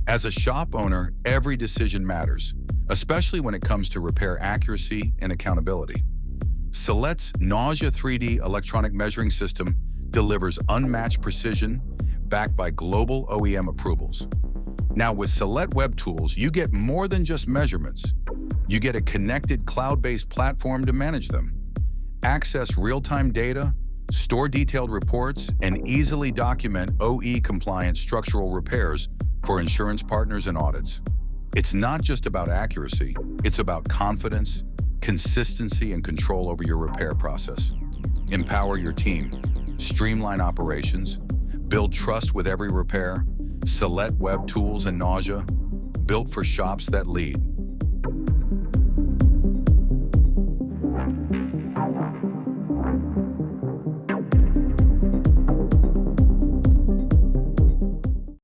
As a shop owner, every decision matters, especially when it comes to repair accuracy and accountability. Celette's NAJA 3D electronic measuring system delivers unmatched precision backed by global OEM approvals. Now with Celette Web Tools, you get more than just measurements. You get a connected cloud-based platform to manage them. Access real-time data, store detailed reports, and easily document OE-compliant structural repairs for insurance partners and audits. It's not just about accuracy, it's about confidence, consistency, and control over your repair process. Empower your team, streamline operations, build trust with every repair. Celette Web Tools and NAJA, built for shops that lead.